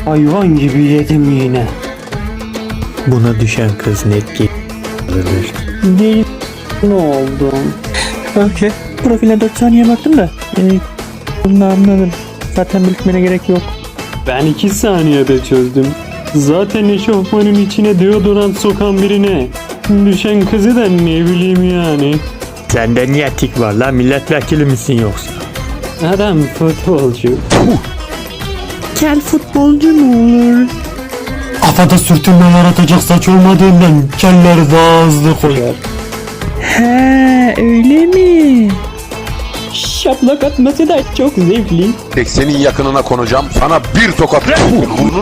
Hayvan gibi yedim yine. Buna düşen kız net gelir. Değil. Ne oldu? Öyle. Profiline 4 saniye baktım da. Bunu anladım. Zaten belirtmene gerek yok. Ben 2 saniyede çözdüm. Zaten eşofmanın içine deodorant sokan birine düşen kızı da ne bileyim yani. Sende niye tik var lan? Milletvekili misin yoksa? Adam futbolcu. Kel futbolcu mu olur? Kafada sürtünmeler atacak saç olmadığından keller daha hızlı koyar. He öyle mi? Şaplak atması da çok zevkli. Senin yakınına konacağım. Sana bir tokat. Burnun